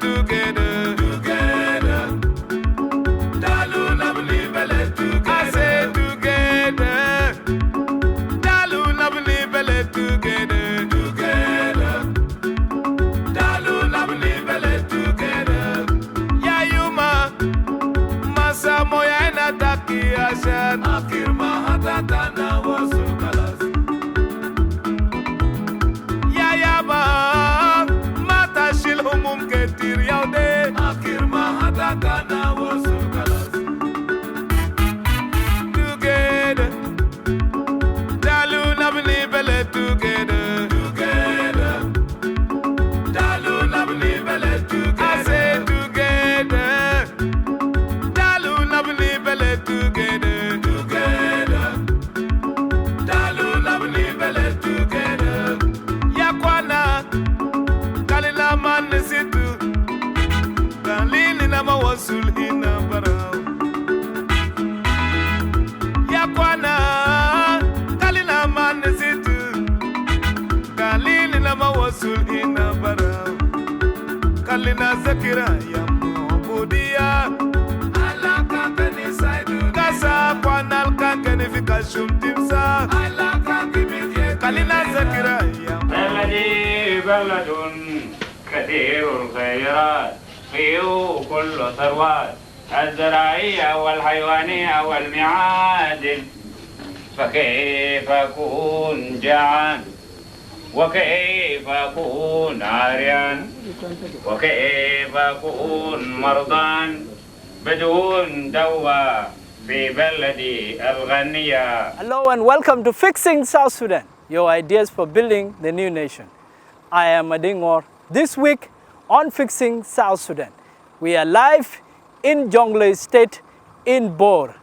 together, together. Dalu nabli bele together. I say together. Dalu nabli bele together, together. Dalu nabli bele together. Ya yuma masa moya ina taki ashan. Akir mahatata na wasul kalas. Ya yaba mata shil humum ketir yaude. Akir mahatata na wasul kalas. Together. Dalu nabli bele together, together. Dalu nabli bele together. I say together. Dalu nabli bele together, together. Dalu nabli bele together. Yakwana kalila man situ. Kalili na mawasul hina barao. Yakwana kalina man situ. Kalili na mawasul hina barao. Kalina zakira ya mobudia. Alaka kani saidu. Kasa kwanal kankani fika shumtimsa. Alaka kimidye. Kalina zakira ya بلدي بلد كثير الخيرات فيه كل ثروات الزراعية والحيوانية والمعادن فكيف أكون جعان وكيف أكون عاريان وكيف أكون مرضان بدون دواء في بلدي الغنية. Hello and welcome to Fixing South Sudan, your ideas for building the new nation. I am Adingor. This week on Fixing South Sudan, we are live in Jonglei State in Bor,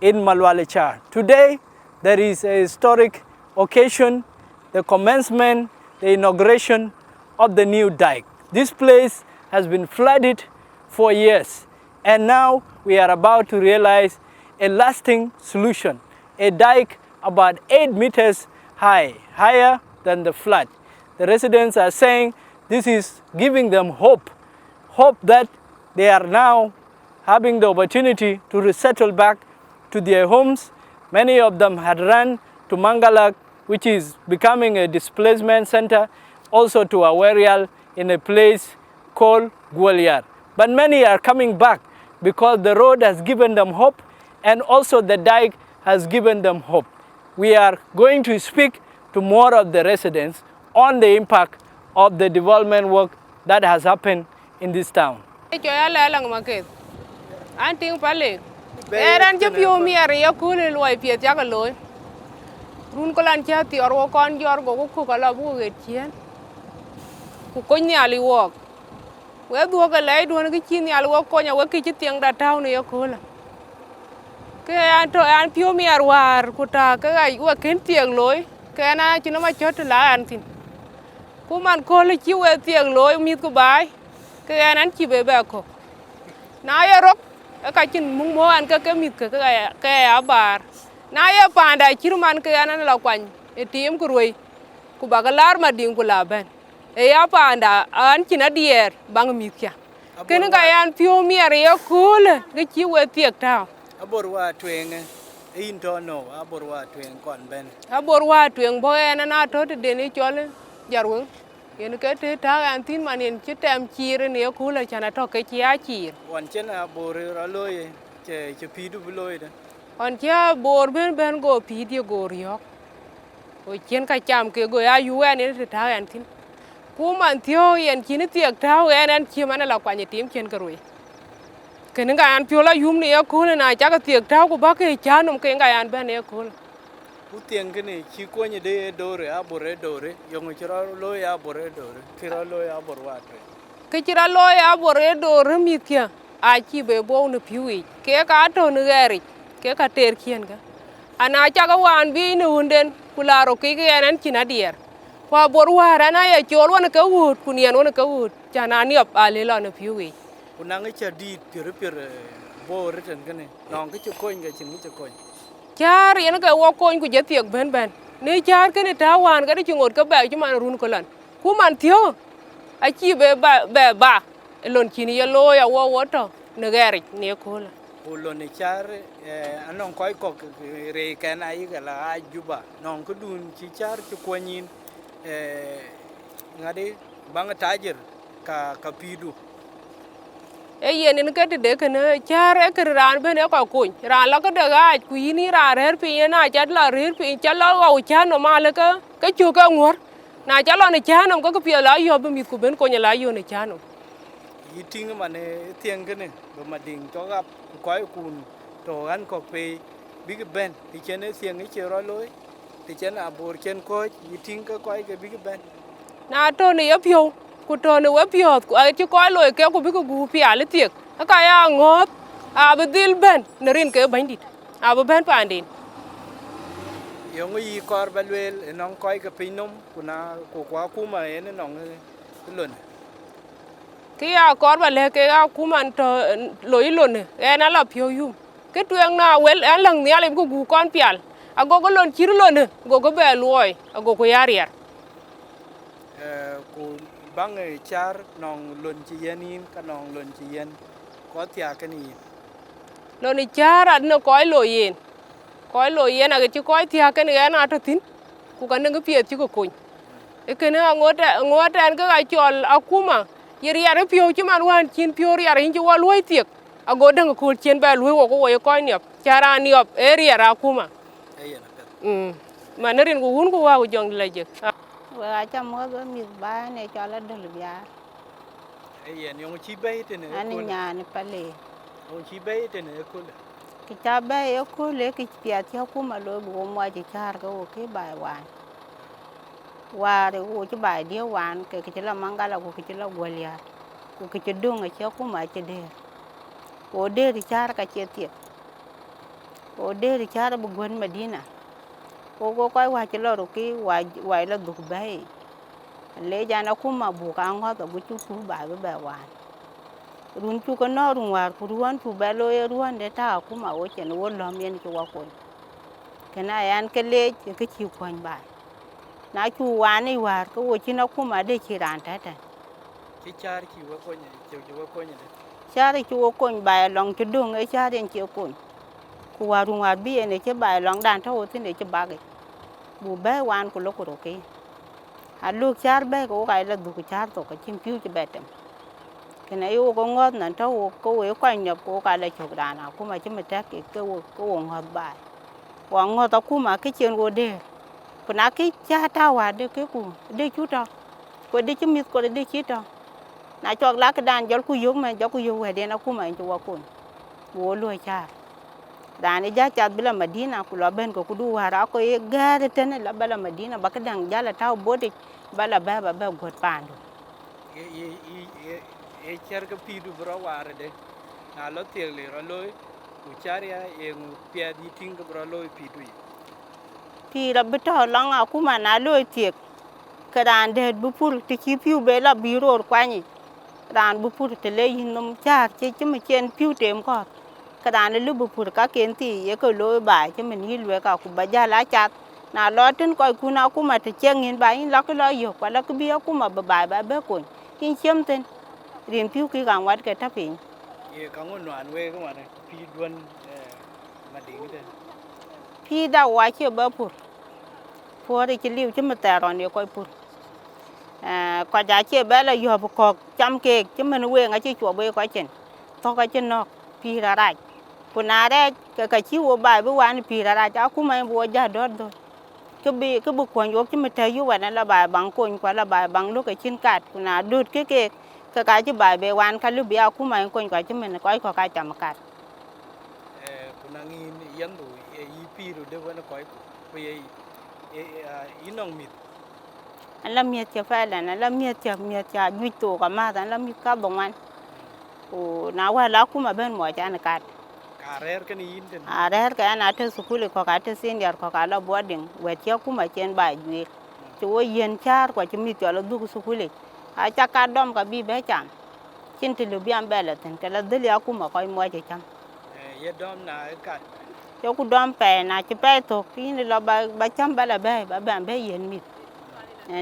in Malwale Char. Today, there is a historic occasion, the commencement, the inauguration of the new dike. This place has been flooded for years, and now we are about to realize a lasting solution, a dike about 8 meters high, higher than the flood. The residents are saying this is giving them hope that they are now having the opportunity to resettle back to their homes. Many of them had run to Mangalak, which is becoming a displacement center, also to Awerial in a place called Gwalior. But many are coming back because the road has given them hope and also the dike has given them hope. We are going to speak to more of the residents on the impact of the development work that has happened in this town. Eran jep yo mi are ya kule loy piet ya loy. Run ko lan cha ti oro kon jor go ku ko la bu ge chien. Ku ko nyali wok. We du ga lai du ga chi nyali wok ko nya we ki ti tiang da taw ne ya kula. Ke an to an pio mi ar war ku ta ka ga we ken tiang loy. Ke na chi no ma chot la an tin. Ku man ko le chi we tiang loy mi ku bai. Ke an chi be ba ko. Na ya rok ka chin mung mo an ka mit ka abar na ya panda chiruman ka anan la kwan e tim ku roi ku bagalar ma ding ku laben e ya panda an chin adier bang mit kya ken ga yan pio mi are ya kule ga chi we tiek ta Abor wa tweng in to no abor wa tweng kon ben. abor wa tweng bo en na to de ni chole jarwo yen ke te ta an tin manen chitem chire ne kule chana to ke chia chir Wan chen abor ra loy che pidu loy da. on chia bor ben go pi di go riok o chen ka cham ke go ya yu en te ta an tin ku man thio yen chin tiek ta en chi man la kwa ni tim chen ka rui ken ga an pio la yum ne ko na cha ka tiek ta ku ba ke cha num ke ga an ben ne ko U tieng kini chi ko ni de dore abor dore yong chira loy abor dore chira loy abor wa tweng. ke chira lo ya bor do mi kya a chi be bo no piwi ke ka to ne gari ke ka ter kien ga ana cha ga wan bi ni hunden kula ro ke en chin adier kwa bor wa na ya chol won ka wut kunien won ka wut cha na ni op ale lo no piwi Unang cha di pir bor ten kini nong ke chu koin ga chin ke chu koin. char yen ka wo ko ku je tiek ben ni char ke ni ta wan ga chi ngot ka ba chi man run ko lan ku man thio a chi be ba lon kini ye lo ya wo woto ne gari ne kola Ulo ni char anong koi ko re ken ai gala Juba nong ku dun chi char chu kwanyin ngadi bang tajir ka pidu e yen ni ka de ke ne char e ke ran ben e ko kun ran la ka de ga ku yini ra rer pi na chat la rer pi chat la wa cha no ma le ka chu ka ngor na cha lo ni cha no ko pi la yo be mit ku ben ko nya la yo ni cha no yiting mane tieng kene be mading to gap koi kun to an ko pe big ben ti chen e tieng e chero loy ti chen abor chen ko yiting ka koi ke big ben na to ne ye pyo ku to ne we pyo ku a ti ko lo ke ku bi ku gu pi ale tiek ka ya ngot a be dil ben ne rin ke bandit a be ben pandin yong yi kor balwel nong koi ke pinom kuna ko kwa kuma ene nong lun ki ya kor ba le ke a ku man to lo i lo ne e na la pyo yum ke tueng na wel an lang ne ale ku gu kon pial a go lon chir lo ne go be loy a go ko yar yar ku bang char nong lun chi yenin ka nong lun chi yen ko tia ke ni lo ni char ad no ko lo yen a ke ti ko tia ke ne na to tin ku ka ne pie ti ko kun e ke ne ngot an ka chol akuma yer yar pio chi man wan chin pio yar hin ji wa loy tiek a go dang ko chen ba loy wo ko ko ni chara ni op e yar akuma ayen ka mà nó riêng của hun của vào dòng là gì Wa cha mo do mi ba ne cho la dol bia. ayen yong chi be te ne Ani ko nya ni pale. yong chi be te ne ko Ki cha ba yo ko le ki pia ti ku ma lo bu mo ji char ko ke ba wan. Wa re wo chi ba dia wan ke ki la mangala ko ki la golia. Ko ki dung che ku ma che de. O de ri char ka che ti. O de ri char bu gon Medina. Ko wa che lo ro ki wa la du ba. Le ja na ku ma bu ka ngo to bu chu ku ba ba wan. Run chu ko no run war ku ruan chu ba lo ye ruan de ta ku ma wo chen wo lo mien chu wa ko kana yan ke le ke chi kon ba na chu wa ni war ko wo chi na ku ma de chi ran ta ta chi char chi wa ko ne chi wa ko ne cha ri chu wo kon ba long chu dung e cha den chi kon ku wa run war bi ne che ba long dan ta wo tin de che ba ge bu ba wan ku lo ko ro ke a lu char ba ko ga la du ku char to ka chim piu che ba tem kana yo ko ngot nan ta wo ko we kwa nyop ko ka la chok dana ku ma chim ta ke ko ngot ba wa ngot ta ku ma ke chen go de ko na ke cha ta wa de ke ku de chu ta ko de chim mit ko de chi ta na chok la ka dan jol ku yo ma jo ku yo we de na ku ma ju wa ku wo lo cha dani ja cha bila Medina ku lo ben ko ku du wa ra ko ye ga de ten la bala Medina ba ka dan ja la ta bo de bala ba got pandu e char ka pidu bro war de na lo te le ro loy ku char ya e ngu pia di ting ka bro loy pidu Pi la bito long a ku ma na lo tiek ka dan de bu pur ti ki piu be la bi ro kwa ni dan bu pur te le yin nom cha che me chen piu tem ko ka dan le bu pur ka ken ti ye ko lo ba che me ni lwe ka ku ba ja la cha na lo tin ko ku na ku ma te chen yin ba yin la ko lo yo kwa la ku bi ku ma ba be ko kin chem ten rin piu ki gang wat ke ta pin e ka ngon wan we ko ma pi duan ma ding de pi da wa che ba pur po ri chi liu che me ta ron ye ko pur qua giá chia bé là vừa có trăm kê chứ mình quên ở chỉ chùa bê quá chừng to cái chân nó phi ra đây còn à đây cái chiếu bài với quan phi ra đây cháu cũng mấy bữa giờ đó thôi cái bức quần vô chứ mình thấy vô vậy là bài bằng quần qua là bài bằng lúc cái chân cát còn à đứt cái chứ bài bê quan cái lúc bia cũng mấy quần qua chứ mình có cái chậm cát kuna ngi yan du e pi ru de wa ko ko ye inong mit anh làm miệt cho phải là anh làm miệt cho duy tu cả mà anh làm miệt cả bông anh nào qua lá cũng mà bên mọi cha anh cắt karer kan yin den rer ka ana te sukule ko ka te senior ko ka la boarding we che ku ma chen ba ju chu yen char ko chimi to la du sukule a cha ka dom ka bi be cham chin ti lu bi am be la ten ka la deli aku ma ko mo che cham ye dom na ka yo ku dom pe na chi pe to ki ni la ba cham ba la be ba be yen mit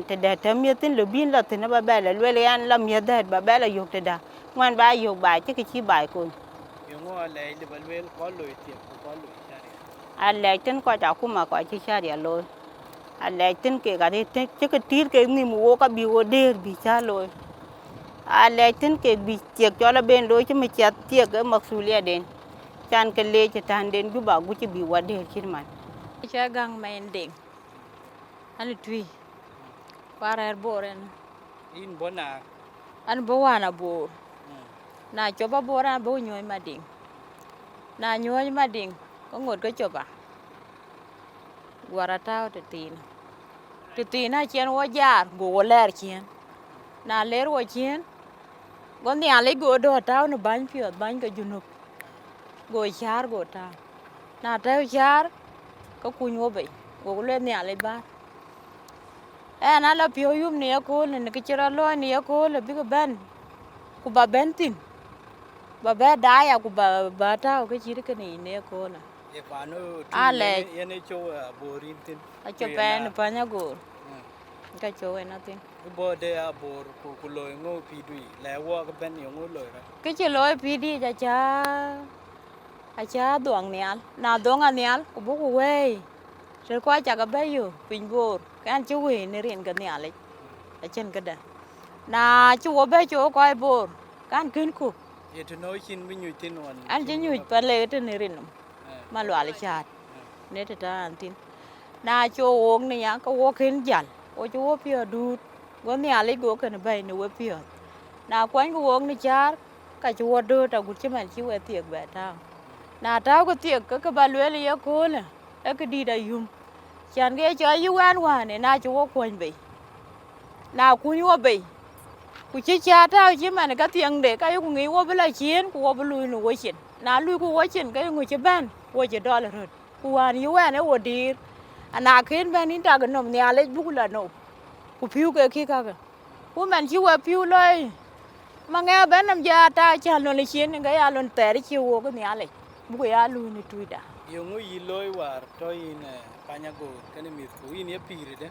te da tam ya tin lo bin la tin ba ba la le an lam ya da ba ba la yok te da ngoan ba yok ba chi chi bai ko yung ngo le le balwel ko lo tiep ko lo shari a le tin ko ta kuma ko chi shari lo a le tin ke ga de te chi ke tir ke ni mu ka bi wo der bi cha lo a le tin ke bi tiek cho la ben lo chi me chat tiek ga maksulia den chan ke le chi tan den Juba gu chi bi wa der chi man cha gang main ding ani tui para boren in bona an bawana bor na choba bora bo nyoy mading na nyoy mading có ngột cái choba gwara tao te tin na chen wo jar go ler chen na ler wo chen go ni ale go do tao no ban piot ban ka junuk go char go tao na tao char có cuny wo be go le ni ale ba na la pio yum ni ko ne ke chira lo ni ko le bi ko ben ku ba ben tin ba ba da ya ku ba tao cái chi cái này ne ko na e pano Ale. yene cho borin tin a cho ben pa nya go ka cho na tin bo de a bor ku lo ngo pi dui le wo ka ben yo ngo lo ra cái chi lo pi di cha doang nial na dong anial ku bu ku we rồi qua cha ka ba yo pin bor kan chu we ne rin ka nial a chen ka da na chu wo be chu ko bor kan kin ku ye to no chin mi nyu tin wan an chi nyu pa le te ne rin ma lo ale cha ne te ta an tin na chu ong ni ya ko wo kin jal o chu wo pio du go nial go ka ne ba ne wo pio na kwan ko ong ni cha ka chu wo do ta gu chi man chi we tiek ba ta na tao có tiệc cái bà lưỡi là cô là cái đi đây yum chẳng cái chơi yêu ăn hoa này na chú có quên bị nào cũng yêu bị cũng chỉ cha tao chỉ mà cái tiền để cái cũng nghĩ qua bên lại chiến qua bên lui nó quay chuyện na lui qua chuyện cái người chơi ban qua chuyện đó là rồi qua yêu ăn ấy qua đi na khiến bên in ta cái nôm nhà lấy bút là nôm cũng phiêu cái kia cả của mình chỉ qua phiêu thôi mà nghe bên nam gia ta cha nó lấy chiến cái à luôn tè đi chiều cái nhà lấy bố ya lu ni tuida yo ngo yi loy war to in panya go kan mi ku in ye pire de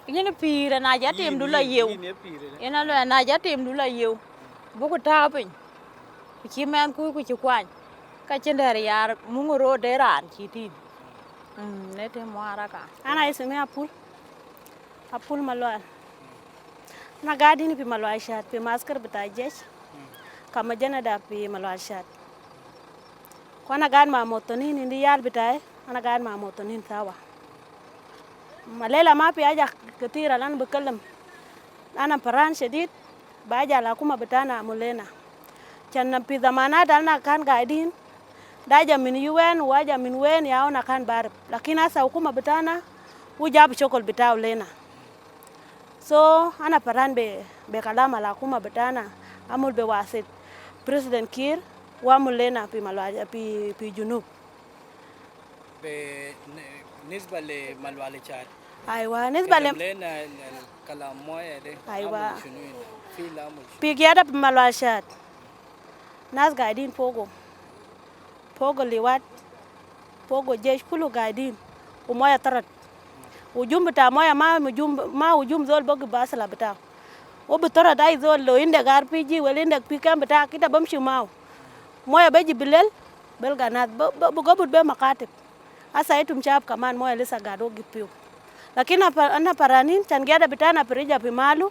ni pira na ja tem du la yew in ye pire de ena lo na ja tem du la yew bu ko ta pin ku chi man ku chi kwan ka chen der yar mu ngoro de ran chi tin ne te mo ara ka Ana iseme apul malwal na gadi ni pi malwal shat pi maskar bita jesh kama jana da pi malwal shat kwana gad ma motonin indi yal bitae ana gad ma motonin sawa malela ma pi aja ketira lan bekelem ana paran shadid baja la kuma bitana mulena channa pi zamana dalna kan gaidin daja min UN waja min wen yaona kan bar lakini asa hukuma bitana ujab chokol bitao lena so ana paran be kalama la kuma bitana amul be wasit President Kir wa mulena pi malwaja pi junub be nisba le malwale chat aywa nisba le lena kalam moya de aywa fi la mo pi giada pi malwal shat nas gaidin pogo liwat pogo jesh kulu gaidin umoya tarat ujum bita moya ma ujum zol bog basala bita o bitara dai zol lo inde gar piji wel inde pikam bita kita bamshi maw moya beji bilel bel ganat bu gobut be makatib asa itum chap kaman moya lisa gado gipiu lakini ana paranin chan giada bitana perija pi malu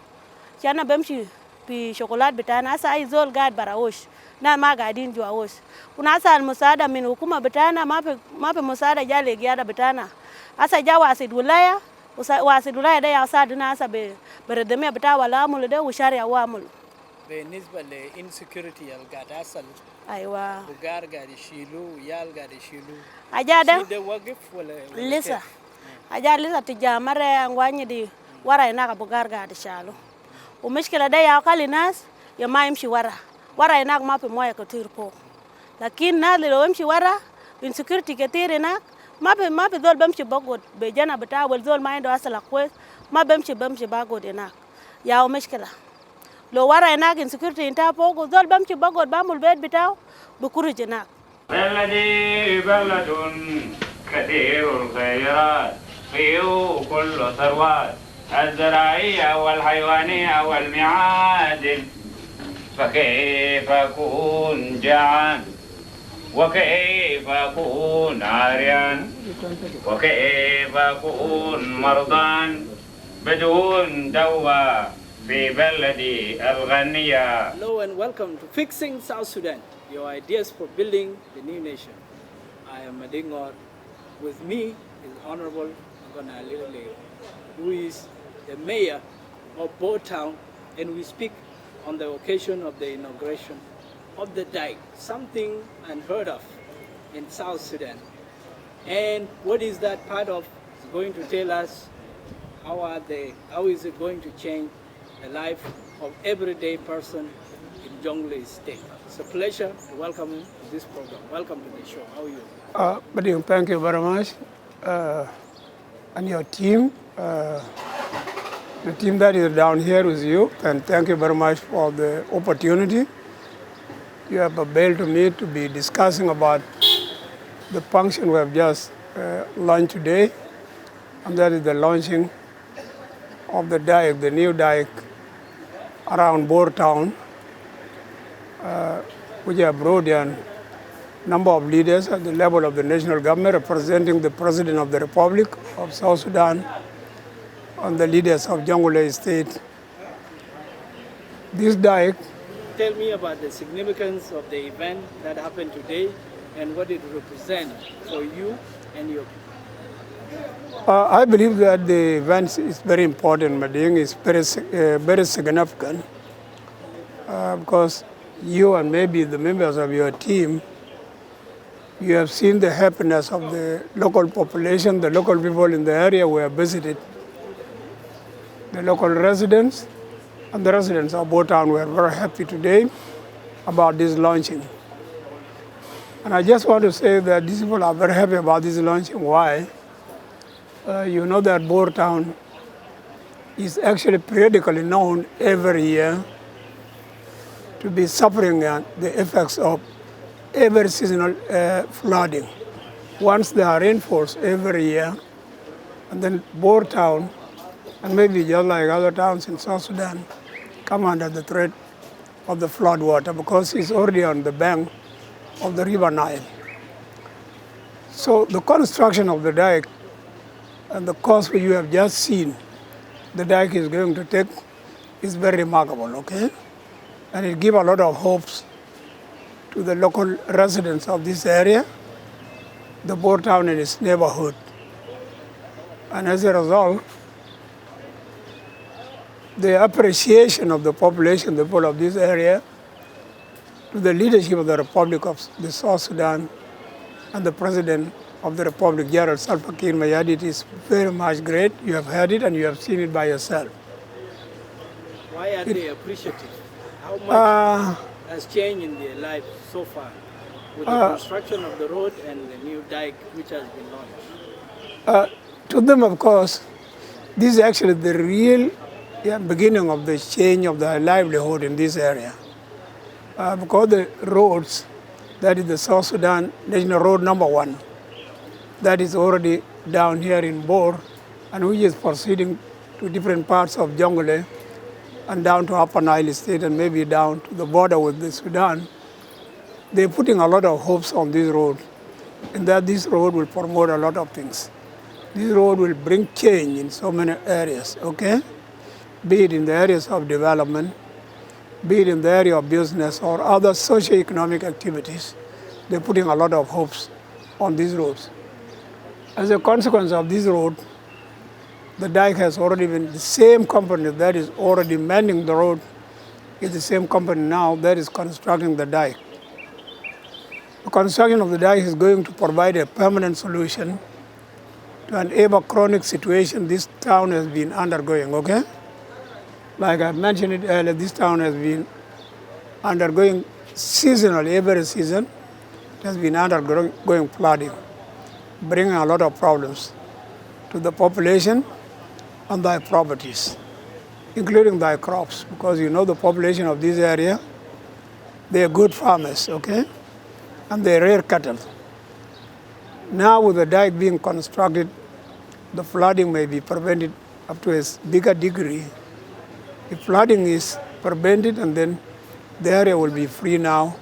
chana bamshi pi chocolate bitana asa ai zol gad barawosh na ma gadin jwa wosh kuna asa al musada min hukuma bitana mape musada jale giada bitana asa ja wasid wilaya da ya saduna asa be beredemia bita wala amul de ushari ya wamul be nisba le insecurity al gada asal aywa bugar gadi shilu yal gadi shilu ajada de wagif wala lisa aja lisa tijamare angwanyi di wara ina ka bugar gadi shalo umishkila da ya kali nas ya maimshi wara ina ma pe moya ko tirpo lakini na le wamshi wara insecurity ketire na ma pe zol bamshi bagod be jana bita wal zol ma indo asala kwes ma bamshi bagod ina ya umishkila lo wara ina insecurity inta pogo zol bamshi bagod bamul bed bitaw bukuru jina بلدي بلد كثير الخيرات فيه كل ثروات الزراعية والحيوانية والمعادن، فكيف أكون جعان وكيف أكون عاريان وكيف أكون مرضان بدون دواء في بلدي الغنية. Hello and welcome to Fixing South Sudan, your ideas for building the new nation. I am Madingor. With me is Honorable Agona Lilele, who is the mayor of Bor Town, and we speak on the occasion of the inauguration of the dike, something unheard of in South Sudan. And what is that part of? Is going to tell us how is it going to change the life of everyday person in Jonglei State. It's a pleasure to welcome you to this program. Welcome to the show. How are you? Bading, thank you very much. And your team, the team that is down here with you, and thank you very much for the opportunity you have availed to me to be discussing about the function we have just launched today, and that is the launching of the dike, the new dike around Bor Town, which have brought in number of leaders at the level of the national government representing the President of the Republic of South Sudan and the leaders of Jonglei State. This dike. Tell me about the significance of the event that happened today and what it represents for you and your people. I believe that the event is very important, Mading, is very significant because you and maybe the members of your team, you have seen the happiness of the local population, the local people in the area we have visited. The local residents and the residents of Bor Town were very happy today about this launching. And I just want to say that these people are very happy about this launching. Why? You know that Bor Town is actually periodically known every year to be suffering the effects of every seasonal flooding. Once there are rainfalls every year, and then Bor Town, and maybe just like other towns in South Sudan, come under the threat of the flood water because it's already on the bank of the River Nile. So the construction of the dike and the cost which you have just seen the dike is going to take is very remarkable, okay? And it gives a lot of hopes to the local residents of this area, the Bor Town and its neighborhood. And as a result, the appreciation of the population, the people of this area, to the leadership of the Republic of the South Sudan and the President of the Republic, General Salva Kiir Mayardit, is very much great. You have heard it and you have seen it by yourself. Why are they appreciative? How much has changed in their life so far with the construction of the road and the new dike which has been launched? To them, of course, this is actually the real beginning of the change of the livelihood in this area. Because the roads, that is the South Sudan National Road number 1, that is already down here in Bor, and which is proceeding to different parts of Jonglei and down to Upper Nile State and maybe down to the border with the Sudan. They're putting a lot of hopes on this road, and that this road will promote a lot of things. This road will bring change in so many areas, okay? Be it in the areas of development, be it in the area of business or other socio-economic activities. They're putting a lot of hopes on these roads. As a consequence of this road, the dike has already been, the same company that is already mending the road is the same company now that is constructing the dike. The construction of the dike is going to provide a permanent solution to an ever chronic situation this town has been undergoing, okay? Like I mentioned it earlier, this town has been undergoing seasonally, every season, it has been undergoing flooding, bringing a lot of problems to the population and their properties, including their crops, because you know the population of this area, they are good farmers, okay? And they rear cattle. Now with the dike being constructed, the flooding may be prevented up to a bigger degree. If flooding is prevented, and then the area will be free now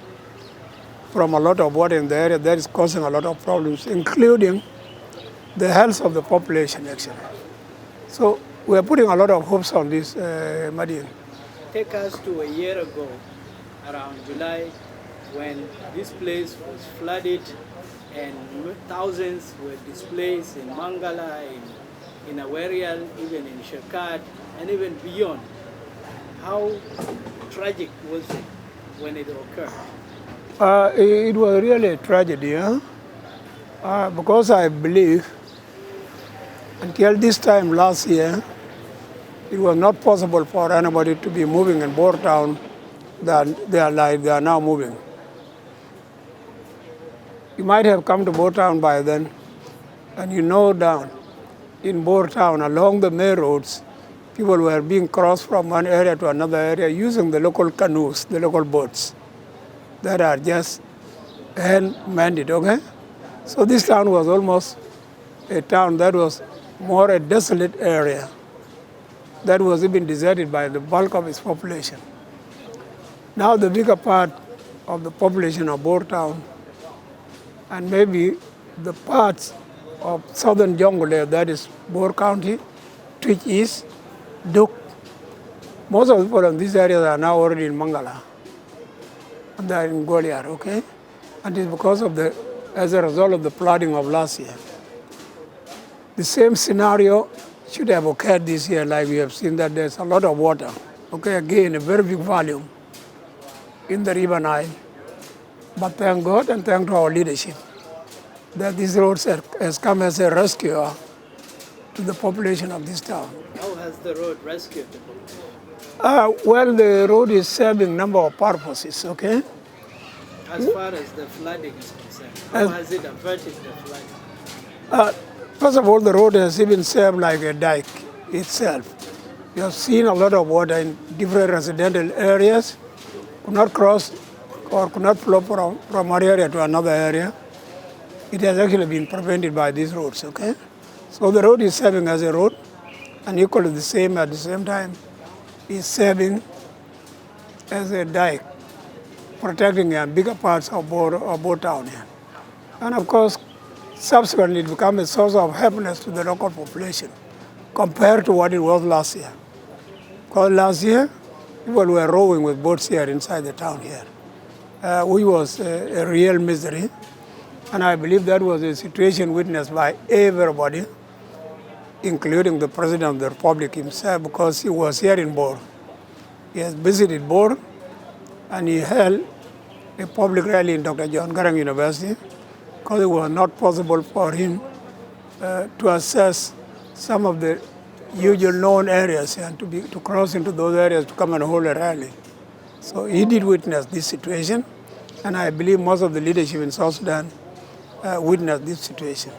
from a lot of water in the area that is causing a lot of problems, including the health of the population, actually. So we are putting a lot of hopes on this, Madian. Take us to a year ago, around July, when this place was flooded and thousands were displaced in Mangala, in Awerial, even in Shekat, and even beyond. How tragic was it when it occurred? It was really a tragedy, because I believe until this time last year, it was not possible for anybody to be moving in Bor Town than they are now moving. You might have come to Bor Town by then, and you know down in Bor Town along the main roads, people were being crossed from one area to another area using the local canoes, the local boats that are just hand-manned, okay? So this town was almost a town that was more a desolate area that was even deserted by the bulk of its population. Now the bigger part of the population of Bor Town and maybe the parts of southern Jonglei, that is Bor County, Twitch East, Duk. Most of the people in these areas are now already in Mangala, and they are in Goliar, okay? And it's because of as a result of the flooding of last year. The same scenario should have occurred this year, like we have seen that there's a lot of water, okay, again, a very big volume in the River Nile. But thank God and thank to our leadership that this road has come as a rescue to the population of this town. How has the road rescued the population? Well, the road is serving a number of purposes, okay? As far as the flooding is concerned, how has it averted the flooding? First of all, the road has even served like a dike itself. You have seen a lot of water in different residential areas, could not cross or could not flow from one area to another area. It has actually been prevented by these roads, okay? So the road is serving as a road, and equally the same at the same time is serving as a dike, protecting bigger parts of Bor Town here. And of course, subsequently it became a source of happiness to the local population compared to what it was last year. Because last year, people were rowing with boats here inside the town here, which was a real misery. And I believe that was a situation witnessed by everybody, including the President of the Republic himself, because he was here in Bor. He has visited Bor, and he held a public rally in Dr. John Garang University, because it was not possible for him to assess some of the usual known areas and to cross into those areas to come and hold a rally. So he did witness this situation, and I believe most of the leadership in South Sudan witnessed this situation.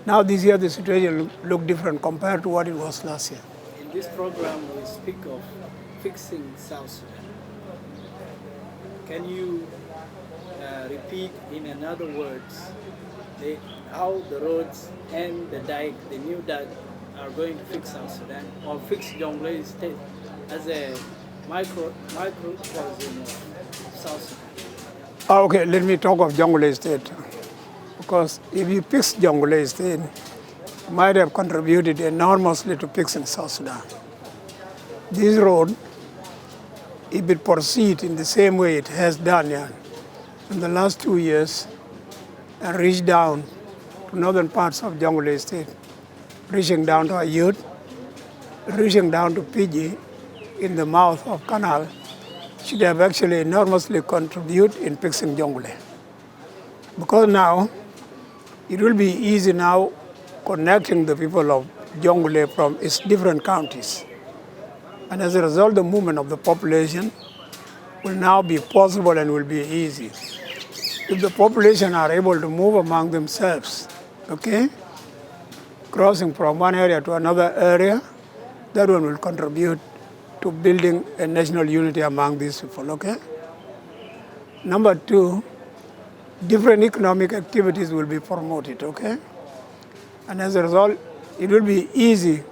Now this year the situation look different compared to what it was last year. In this program we speak of fixing South Sudan. Can you repeat in other words how the roads and the dike, the new dike, are going to fix South Sudan or fix Jonglei State as a microcosm of South Sudan? Okay, let me talk of Jonglei State. Because if you fix Jonglei State, it might have contributed enormously to fixing South Sudan. This road, if it proceeds in the same way it has done in the last 2 years, and reach down to northern parts of Jonglei State, reaching down to Ayut, reaching down to PG in the mouth of canal, should have actually enormously contributed in fixing Jonglei. Because now, it will be easy now connecting the people of Jonglei from its different counties. And as a result, the movement of the population will now be possible and will be easy. If the population are able to move among themselves, okay, crossing from one area to another area, that one will contribute to building a national unity among these people, okay? Number two, different economic activities will be promoted, okay? And as a result, it will be easy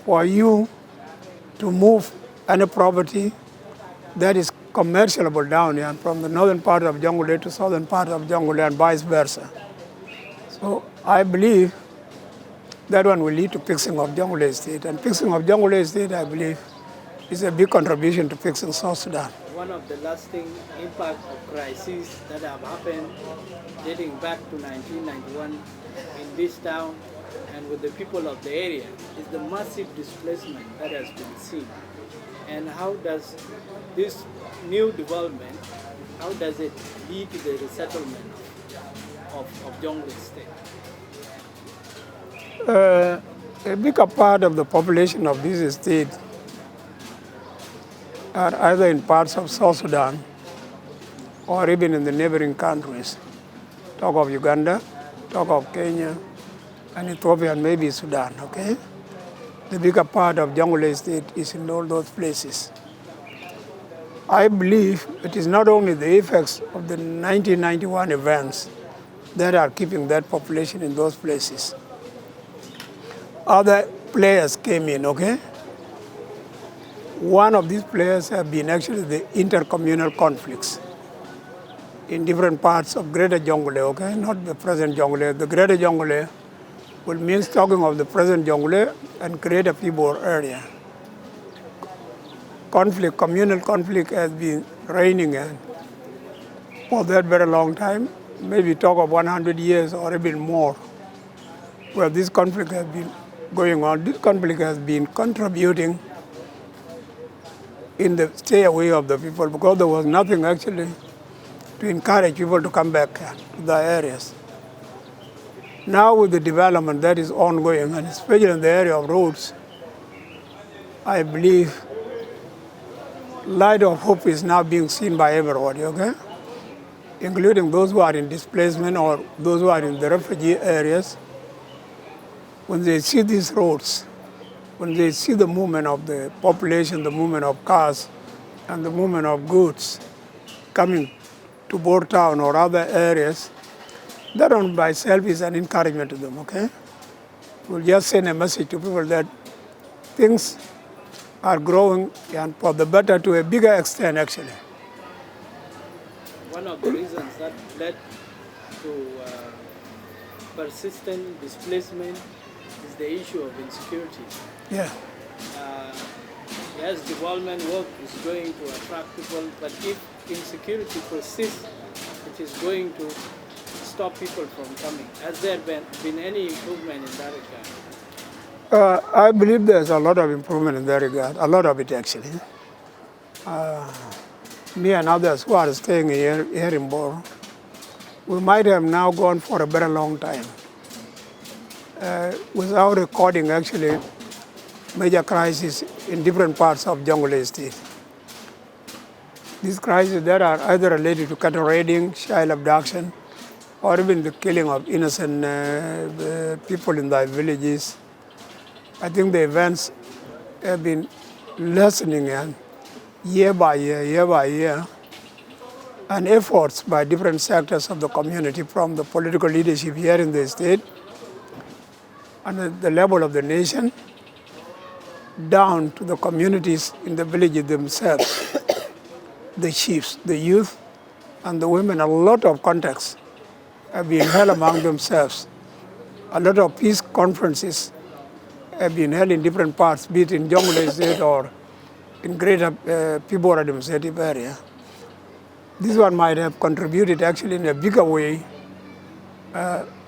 for you to move any property that is commerciable down here from the northern part of Jonglei to southern part of Jonglei and vice versa. So I believe that one will lead to fixing of Jonglei State. And fixing of Jonglei State, I believe, is a big contribution to fixing South Sudan. One of the lasting impact of crises that have happened dating back to 1991 in this town and with the people of the area is the massive displacement that has been seen. And how does this new development, how does it lead to the resettlement of Jonglei State? A bigger part of the population of this state are either in parts of South Sudan or even in the neighboring countries. Talk of Uganda, talk of Kenya, and Ethiopia, and maybe Sudan, okay? The bigger part of Jonglei State is in all those places. I believe it is not only the effects of the 1991 events that are keeping that population in those places. Other players came in, okay? One of these players have been actually the intercommunal conflicts in different parts of Greater Jonglei, okay? Not the present Jonglei. The Greater Jonglei will mean talking of the present Jonglei and Greater Bor area. Conflict, communal conflict has been reigning for that very long time, maybe talk of 100 years or even more, where this conflict has been going on. This conflict has been contributing in the stay away of the people because there was nothing actually to encourage people to come back to the areas. Now with the development that is ongoing, and especially in the area of roads, I believe light of hope is now being seen by everybody, okay? Including those who are in displacement or those who are in the refugee areas. When they see these roads, when they see the movement of the population, the movement of cars, and the movement of goods coming to Bor town or other areas, that on by itself is an encouragement to them, okay? We'll just send a message to people that things are growing and for the better to a bigger extent, actually. One of the reasons that led to persistent displacement is the issue of insecurity. Yeah. Yes, development work is going to attract people, but if insecurity persists, it is going to stop people from coming. Has there been any improvement in that regard? I believe there's a lot of improvement in that regard, a lot of it actually. Me and others who are staying here in Bor, we might have now gone for a very long time without recording actually major crises in different parts of Jonglei State. These crises that are either related to cattle raiding, child abduction, or even the killing of innocent people in the villages. I think the events have been lessening year by year, and efforts by different sectors of the community, from the political leadership here in the state and at the level of the nation, down to the communities in the villages themselves, the chiefs, the youth, and the women. A lot of contacts have been held among themselves. A lot of peace conferences have been held in different parts, be it in Jonglei State or in Greater Bor administrative area. This one might have contributed actually in a bigger way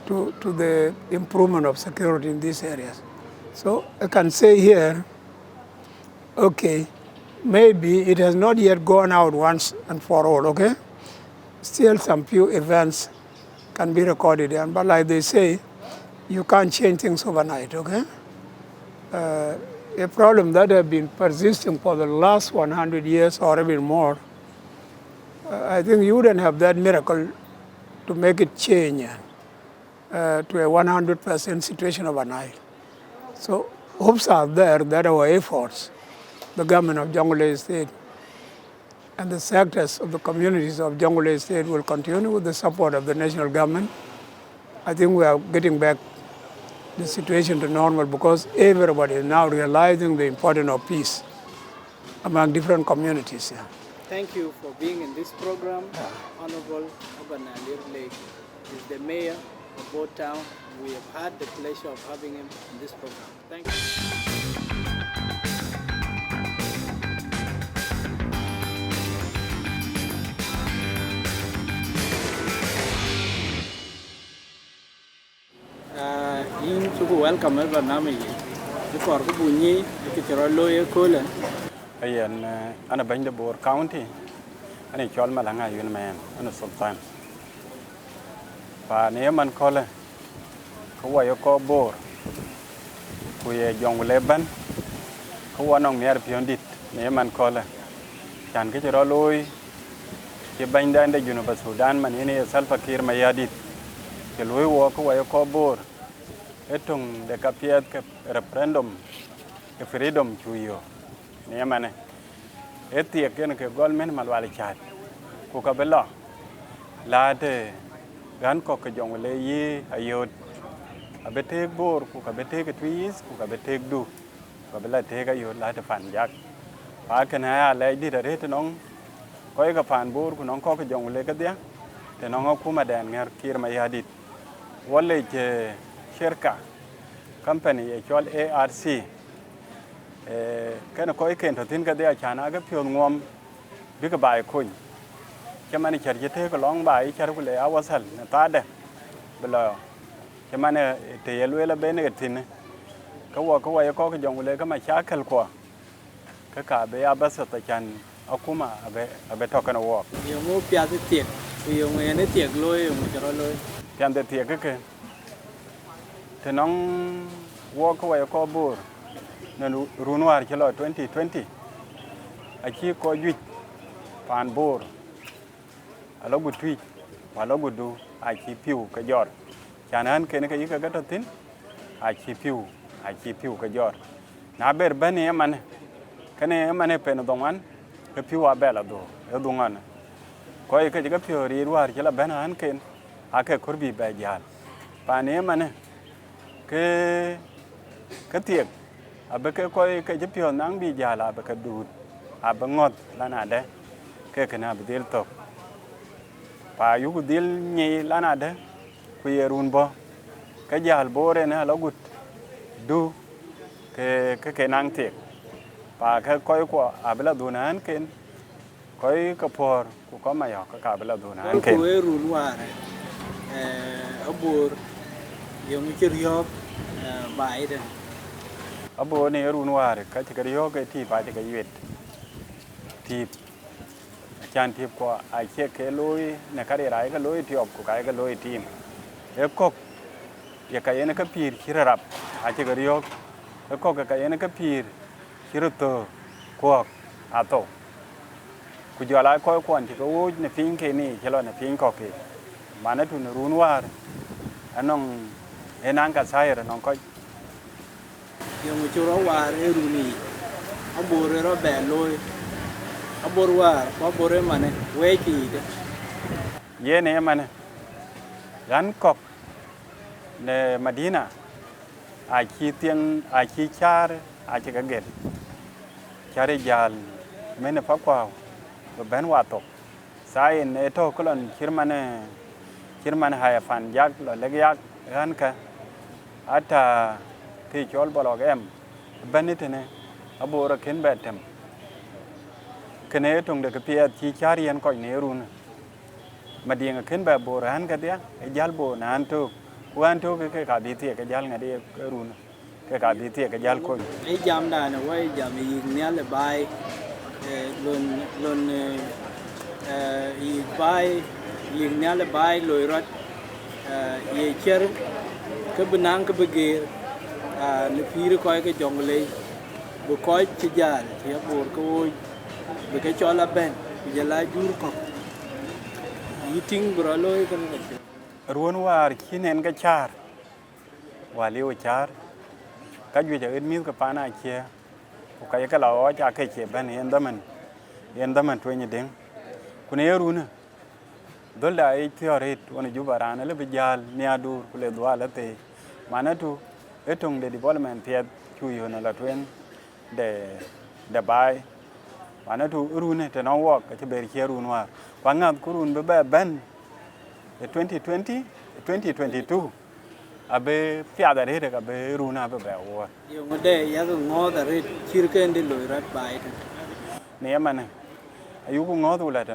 to the improvement of security in these areas. So I can say here, okay, maybe it has not yet gone out once and for all, okay? Still some few events can be recorded, but like they say, you can't change things overnight, okay? A problem that has been persisting for the last 100 years or even more, I think you wouldn't have that miracle to make it change to a 100% situation overnight. So hopes are there that our efforts, the government of Jonglei State and the sectors of the communities of Jonglei State will continue with the support of the national government. I think we are getting back the situation to normal because everybody is now realizing the importance of peace among different communities. Yeah. Thank you for being in this program. Honorable Oban Lake is the mayor of Bor Town. We have had the pleasure of having him in this program. Thank you. In chuku welcome every nami. Before ku bunyi ikitiro loye kole. Ayan, ana bany Bor County. Ani chol malanga yun man, ana sultan. Pa ne man kole. Ko wayo ko Bor. Ku ye jong leban. Ko wanong ner piondit ne man kole. Chan ke chiro loy. Ke bany dande Juba Sudan man ini Salva Kiir mayadit. Ke loy wo ko wayo ko Bor. Etong de kapiat ke referendum ke freedom chuyo. Ne mane. Eti ken ke government malwali chat. Ku ka bela. Lade gan ko ke jong le yi ayot. Abete Bor ku ka bete ke twis ku ka bete du. Ka bela te ga yo lade fan jak. Pa ken ha le di re te nong ko ka fan Bor ku nong ko ke jong le ka dia. Te nong ku ma dan ngar Kiir mayadit. Wale je shirka company e chol ARC kana ko iken to tin ka dia chana ga pyo ngom bi ka bai kun chamani charjete ko long bai char ku le awasal na ta de bela chamani te yelwela bene ga tin ka wa ko ka jong le ka ma chakal ko ka be ya basa ta chan akuma abe to kana wo Yo mo pya te tiek. Yo ngene tiek loy mo charo loy. pian de tie ke te nong wo ko wa ko Bor na runwar chelo 2020 achi ko ju pan Bor alo gutwi walo gudu achi piu ka jor chanan ken ka yika ga tin achi piu ka jor na ber bane man kane mane pen dongan ka piu abela do e dungan ko yika ga piu ri war chela bana an ken ake kurbi ba jal pane mane ke tiek abe ke ko ke jipio nang bi jala abe ka dut abe ngot lana de ke kana be dil to pa yu dil ni lana de ku yerun bo ka jal bore na lagut du ke nang tiek pa ke ko abela dunan ken ko ka por ku ko ma yo ka abela dunan ken Ko erun ware. Bor yung chiryok Biden. Abo ne runwar ka ti kariyo ke ti pa ti ka yet ti chan ti ko a che ke loy na kare rai ka loy ti op ko ka loy tim e ko ye ka yene ka pir kirarap a che kariyo e ko ka yene ka pir kiruto ko ato ku jala ko kon ti ko ne pin ke ni chelo ne pin ko ke mana tu runwar anong enang ka sair nong ko Yung churo war eruni. Bor ro be loy. Bor war ko bor mane we ki de. ye ne mane gan kok ne Madina a chi tieng a chi char a chi ka gel chare jal mene fa kwa ben wa to sai ne to kolon chirmane ha fan jak lo leg yak gan ka ata ki chol bolo gem benitene abora ken betem kene tong de pia chi char yen ko ne run madinga ken ba boran ka dia e jal bo nan to wan to ke ka bi tie ke jal ngade run ke ka bi tie ke jal ko Ai jam da na wai jam yi ne le bai lon yi bai yi ne le bai loy rat ye cher ke benang ke begir ne pir ko ke jongle bu ko ci jall ci bor ko bu ke chola ben jala jur ko yiting bro loy kan ruon war kinen ga char wali o char ka ju ja mi ka pana che ko ka ka la o ja ke che ben yen daman to ni den kune runa dolda ai theoret wona Juba rana le bijal ni adur kule dwala te manatu etung de development piet chui hona la twen de bai wana tu rune te no wok ke ber che run war kwa ngam ku run be ben 2020 2022 abe pia da re ga be runa be wo yo ngode ya go ngo da re chir ken de lo rat bai ne man ayu ku ngo tu la te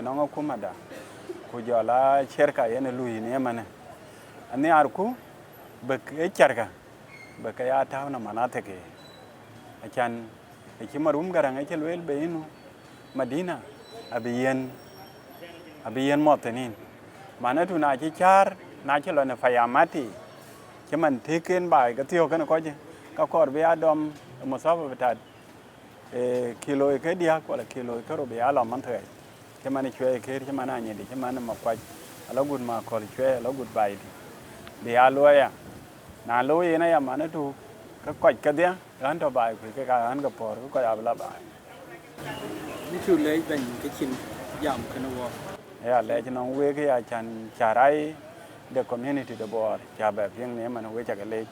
no ku ma da ku jo la cherka yene lui ne man ani ar ku be ke charka be ka ya ta na manate ke achan ki marum garang ke lwel be inu Madina abiyen motenin mana tu na chi char na chi lo na fayamati che man teken bai ka tio kana ko je ka kor be adom mo sa ba ta kilo ke dia ko la kilo ke ro be ala man thai che man chwe ke che man anye di che man ma kwa ala gun ma ko chwe ala gun bai di be alo ya na lo ye na ya mana tu ka ko ka dia ran to bai ku ke ka an ka por ko ya bla bai ni chu le ben ke chin yam kana wo ya le cho nong we ke ya chan charai the community the bor cha ba phieng ne man we cha ke le